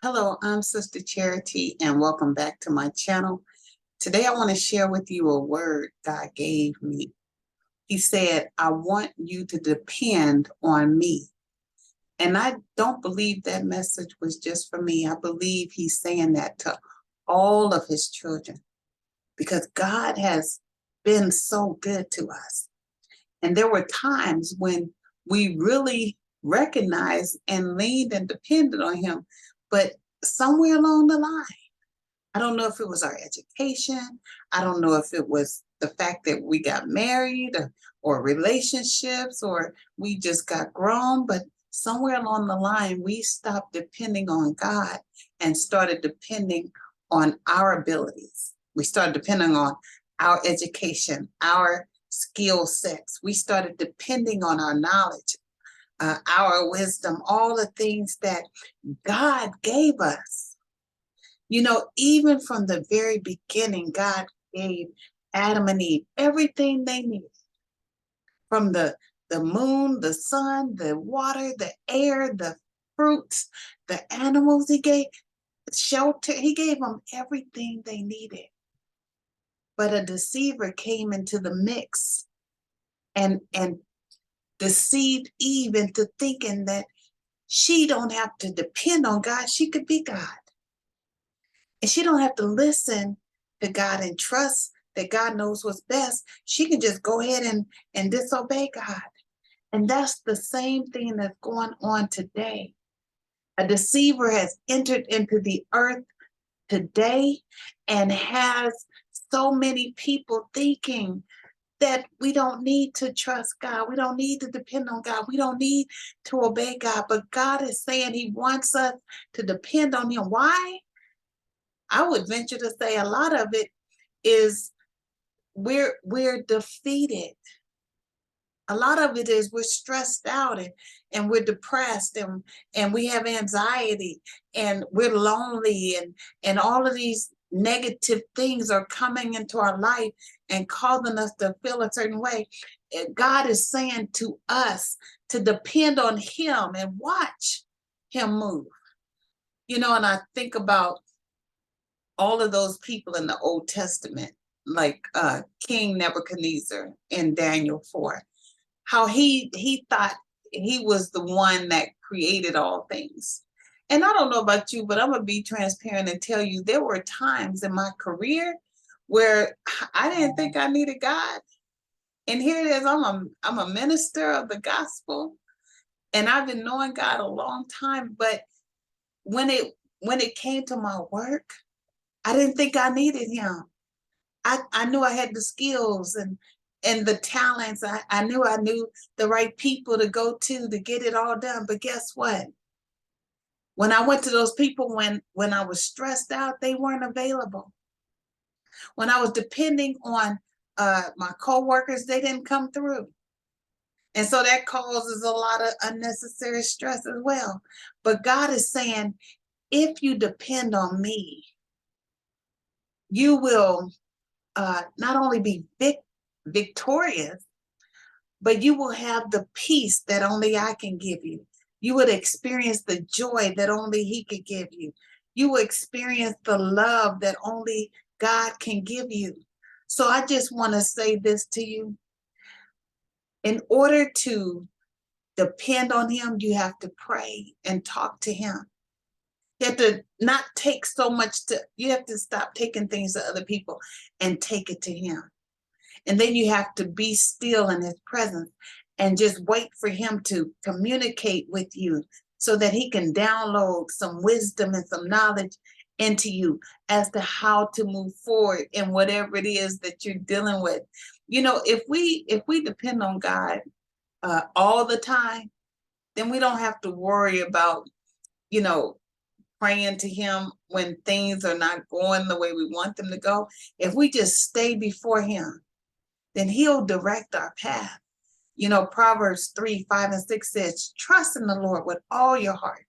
Hello, I'm Sister Charity, and welcome back to my channel. Today, I want to share with you a word God gave me. He said, I want you to depend on me. And I don't believe that message was just for me. I believe he's saying that to all of his children because God has been so good to us. And there were times when we really recognized and leaned and depended on him. But somewhere along the line, I don't know if it was our education. I don't know if it was the fact that we got married or relationships or we just got grown, but somewhere along the line, we stopped depending on God and started depending on our abilities. We started depending on our education, our skill sets. We started depending on our knowledge, our wisdom, all the things that God gave us. You know, even from the very beginning, God gave Adam and Eve everything they needed. From the moon, the sun, the water, the air, the fruits, the animals, he gave shelter. He gave them everything they needed. But a deceiver came into the mix and deceived Eve into thinking that she don't have to depend on God. She could be God. And she don't have to listen to God and trust that God knows what's best. She can just go ahead and disobey God. And that's the same thing that's going on today. A deceiver has entered into the earth today and has so many people thinking that we don't need to trust God. We don't need to depend on God. We don't need to obey God. But God is saying he wants us to depend on him. Why? I would venture to say a lot of it is we're defeated. A lot of it is we're stressed out and we're depressed and we have anxiety and we're lonely and all of these negative things are coming into our life and causing us to feel a certain way. And God is saying to us to depend on him and watch him move. You know, and I think about all of those people in the Old Testament, like King Nebuchadnezzar in Daniel 4, how he thought he was the one that created all things. And I don't know about you, but I'm gonna be transparent and tell you there were times in my career where I didn't think I needed God. And here it is, I'm a minister of the gospel, and I've been knowing God a long time. But when it came to my work, I didn't think I needed him. I knew I had the skills and the talents. I knew the right people to go to get it all done. But guess what? When I went to those people when I was stressed out, they weren't available. When I was depending on my coworkers, they didn't come through. And so that causes a lot of unnecessary stress as well. But God is saying, if you depend on me, you will not only be victorious, but you will have the peace that only I can give you. You would experience the joy that only he could give you. You will experience the love that only God can give you. So I just want to say this to you. In order to depend on him, you have to pray and talk to him. You have to not take so much you have to stop taking things to other people and take it to him. And then you have to be still in his presence and just wait for him to communicate with you so that he can download some wisdom and some knowledge into you as to how to move forward in whatever it is that you're dealing with. You know, if we depend on God all the time, then we don't have to worry about, you know, praying to him when things are not going the way we want them to go. If we just stay before him, then he'll direct our path. You know, Proverbs 3:5-6 says, trust in the Lord with all your heart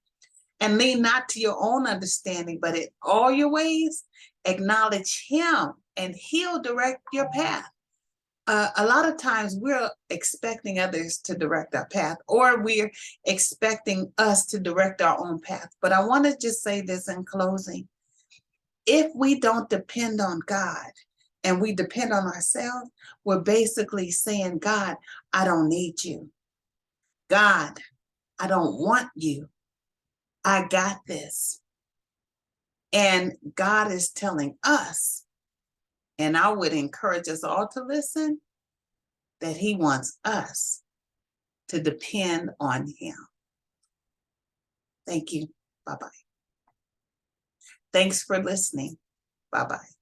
and lean not to your own understanding, but in all your ways, acknowledge him and he'll direct your path. a lot of times we're expecting others to direct our path, or we're expecting us to direct our own path. But I want to just say this in closing. If we don't depend on God and we depend on ourselves, we're basically saying, God, I don't need you. God, I don't want you. I got this. And God is telling us, and I would encourage us all to listen, that he wants us to depend on him. Thank you. Bye-bye. Thanks for listening. Bye-bye.